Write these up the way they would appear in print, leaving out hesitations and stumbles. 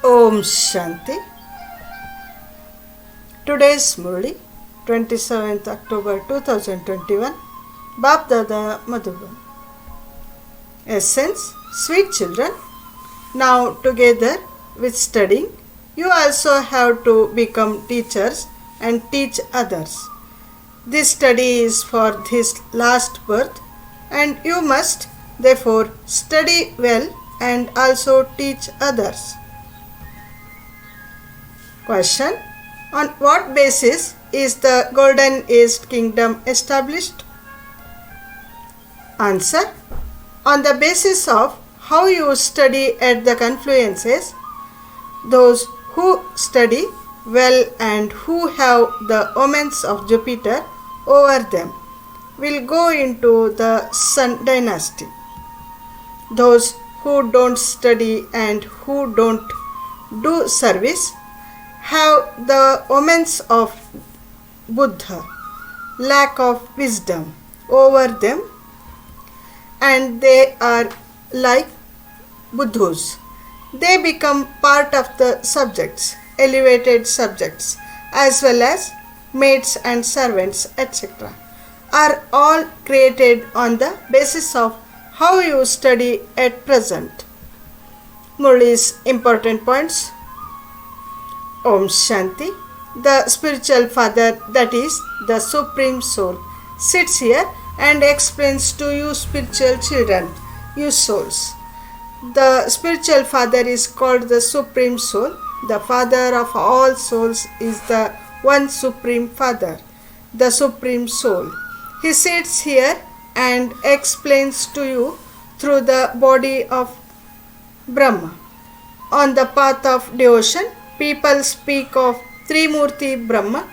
Om Shanti. Today's Murli, 27th October 2021, Bap Dada Madhuban. Essence, sweet children, now together with studying, you also have to become teachers and teach others. This study is for this last birth, and you must therefore study well and also teach others. Question: on what basis is the Golden Age Kingdom established? Answer: on the basis of how you study at the confluences. Those who study well and who have the omens of Jupiter over them will go into the Sun dynasty. Those who don't study and who don't do service have the omens of Buddha, lack of wisdom, over them, and they are like Buddhas. They become part of the subjects, elevated subjects, as well as maids and servants, etc., are all created on the basis of how you study at present. Murli's important points. Om Shanti. The spiritual father, that is the Supreme Soul, sits here and explains to you spiritual children, you souls. The spiritual father is called the Supreme Soul. The father of all souls is the one Supreme Father, the Supreme Soul. He sits here and explains to you through the body of Brahma. On the path of devotion, people speak of Trimurti Brahma.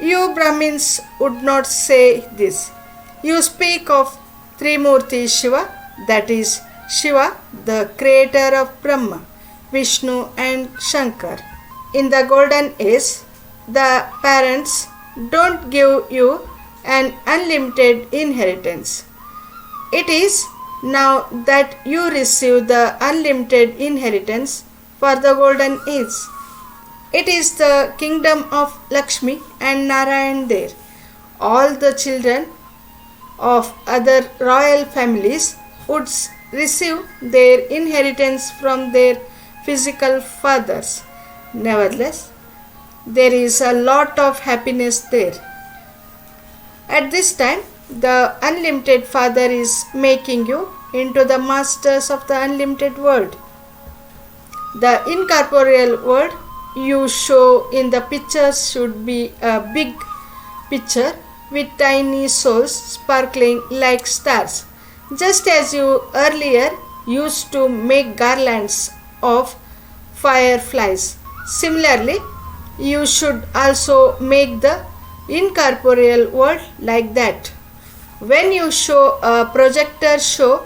You Brahmins would not say this. You speak of Trimurti Shiva, that is Shiva, the creator of Brahma, Vishnu and Shankar. In the Golden Age, the parents don't give you an unlimited inheritance. It is now that you receive the unlimited inheritance for the Golden Age. It is the kingdom of Lakshmi and Narayan there. All the children of other royal families would receive their inheritance from their physical fathers. Nevertheless, there is a lot of happiness there. At this time, the unlimited Father is making you into the masters of the unlimited world. The incorporeal world you show in the pictures should be a big picture with tiny souls sparkling like stars, just as you earlier used to make garlands of fireflies. Similarly, you should also make the incorporeal world like that. When you show a projector show,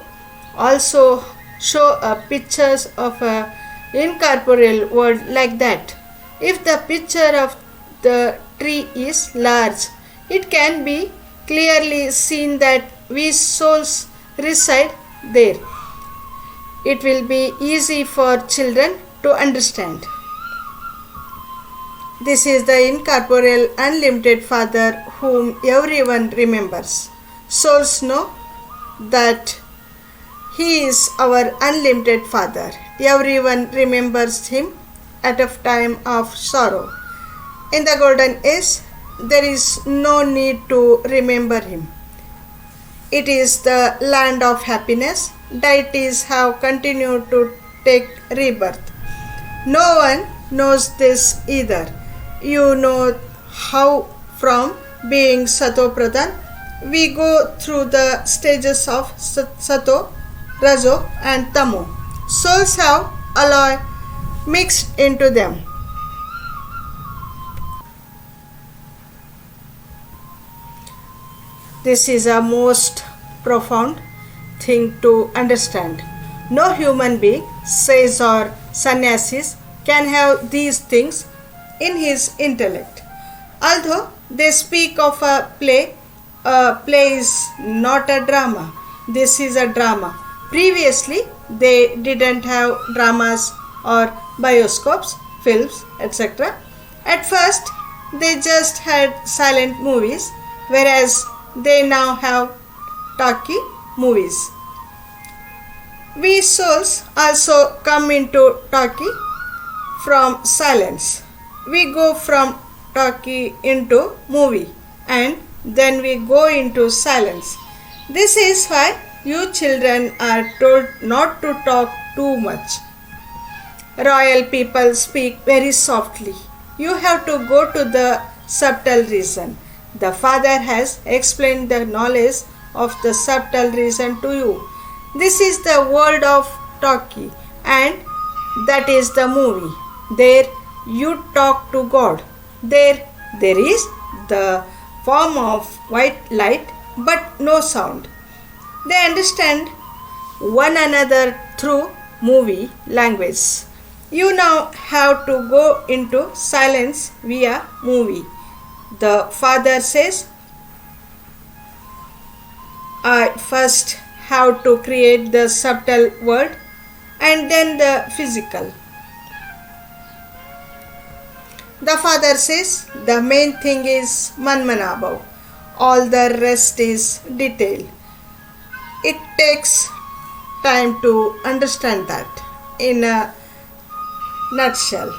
also show a pictures of a incorporeal world like that. If the picture of the tree is large, it can be clearly seen that we souls reside there. It will be easy for children to understand. This is the incorporeal unlimited Father whom everyone remembers. Souls know that He is our unlimited Father. Everyone remembers Him at a time of sorrow. In the Golden Age, there is no need to remember Him. It is the land of happiness. Deities have continued to take rebirth. No one knows this either. You know how from being Sato Pradhan, we go through the stages of Sato, Rajo and Tamo. Souls have alloy mixed into them. This is a most profound thing to understand. No human being, sages or sannyasis, can have these things in his intellect. Although they speak of a play is not a drama. This is a drama. Previously, they didn't have dramas or bioscopes, films, etc. At first, they just had silent movies, whereas they now have talkie movies. We souls also come into talkie from silence. We go from talkie into movie and then we go into silence. This is why you children are told not to talk too much. Royal people speak very softly. You have to go to the subtle reason. The Father has explained the knowledge of the subtle reason to you. This is the world of talkie and that is the movie. There you talk to God. There is the form of white light but no sound. They understand one another through movie language. You now have to go into silence via movie. The Father says, I first have to create the subtle world and then the physical. The Father says, the main thing is Manmanabhav. All the rest is detail. It takes time to understand that. In a nutshell,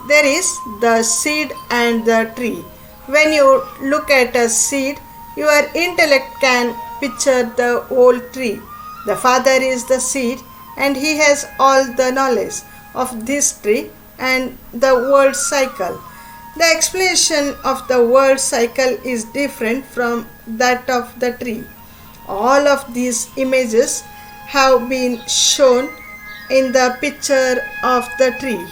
there is the seed and the tree. When you look at a seed, your intellect can picture the whole tree. The Father is the seed and he has all the knowledge of this tree and the world cycle. The explanation of the world cycle is different from that of the tree. All of these images have been shown in the picture of the tree.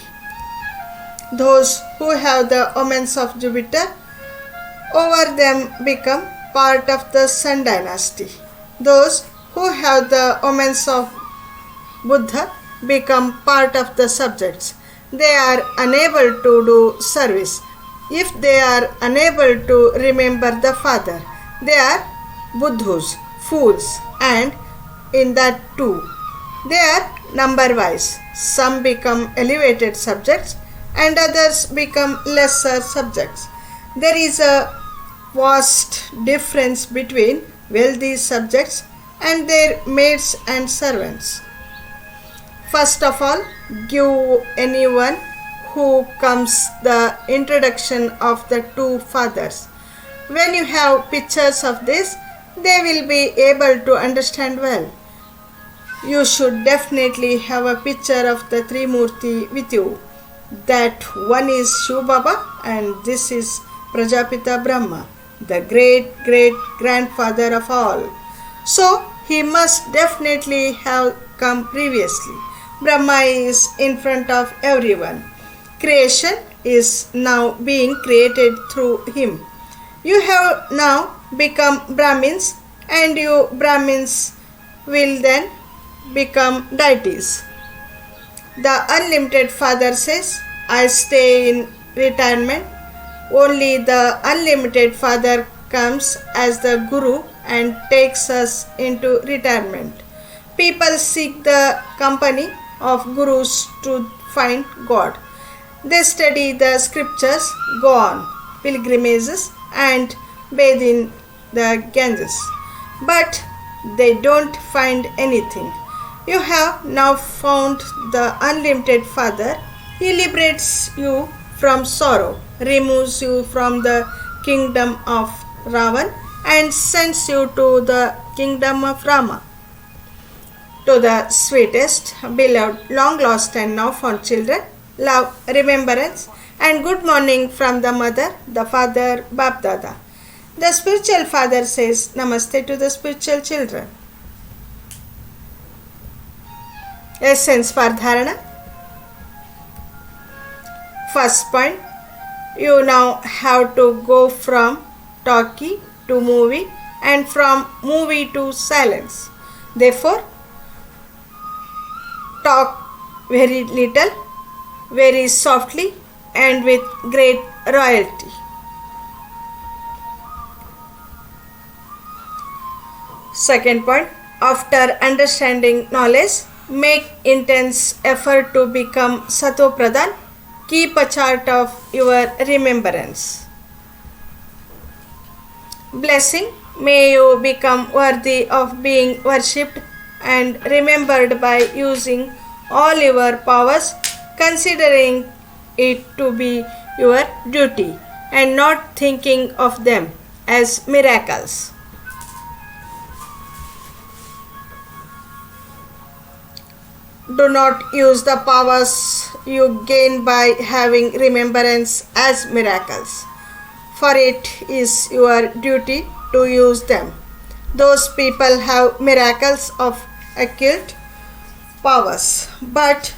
Those who have the omens of Jupiter over them become part of the Sun dynasty. Those who have the omens of Buddha become part of the subjects. They are unable to do service. If they are unable to remember the Father, they are Buddhas, fools, and in that too. They are number wise. Some become elevated subjects and others become lesser subjects. There is a vast difference between wealthy subjects and their maids and servants. First of all, give anyone who comes the introduction of the two fathers. When you have pictures of this, they will be able to understand well. You should definitely have a picture of the Trimurti with you. That one is Shiv Baba and this is Prajapita Brahma, the great grandfather of all. So he must definitely have come previously. Brahma is in front of everyone. Creation is now being created through him. You have now become Brahmins and you Brahmins will then become deities. The unlimited Father says, I stay in retirement. Only the unlimited Father comes as the Guru and takes us into retirement. People seek the company of Gurus to find God. They study the scriptures, go on pilgrimages and bathe in the Ganges. But they don't find anything. You have now found the unlimited Father. He liberates you from sorrow, removes you from the kingdom of Ravan and sends you to the kingdom of Rama. To the sweetest, beloved, long lost and now found children, love, remembrance and good morning from the mother, the father, Bap Dada. The spiritual father says Namaste to the spiritual children. Essence for Dharana. First point, you now have to go from talkie to movie and from movie to silence. Therefore, talk very little, very softly and with great royalty. Second point, after understanding knowledge, Make intense effort to become Sato Pradhan. Keep a chart of your remembrance. Blessing. May you become worthy of being worshipped and remembered by using all your powers, considering it to be your duty and not thinking of them as miracles. Do not use the powers you gain by having remembrance as miracles, for it is your duty to use them. Those people have miracles of occult powers, but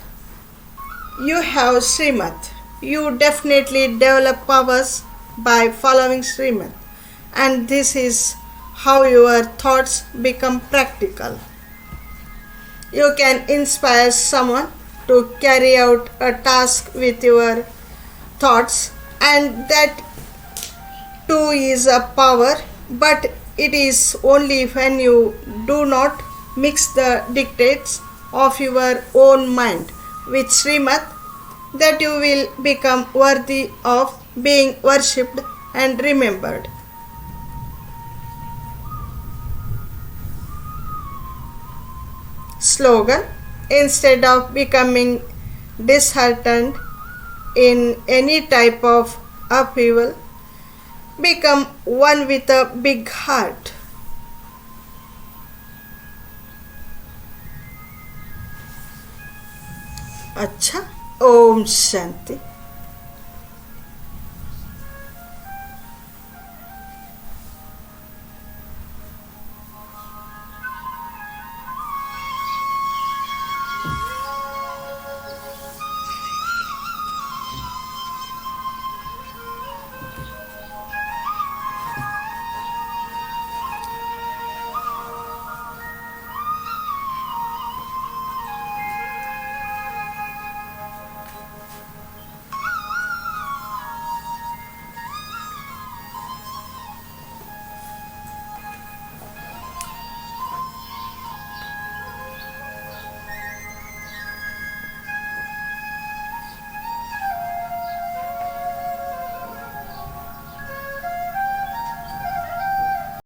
you have Srimad. You definitely develop powers by following Srimad, and this is how your thoughts become practical. You can inspire someone to carry out a task with your thoughts, and that too is a power, but it is only when you do not mix the dictates of your own mind with Srimad that you will become worthy of being worshipped and remembered. Slogan. Instead of becoming disheartened in any type of upheaval, become one with a big heart. अच्छा, ओम शांति.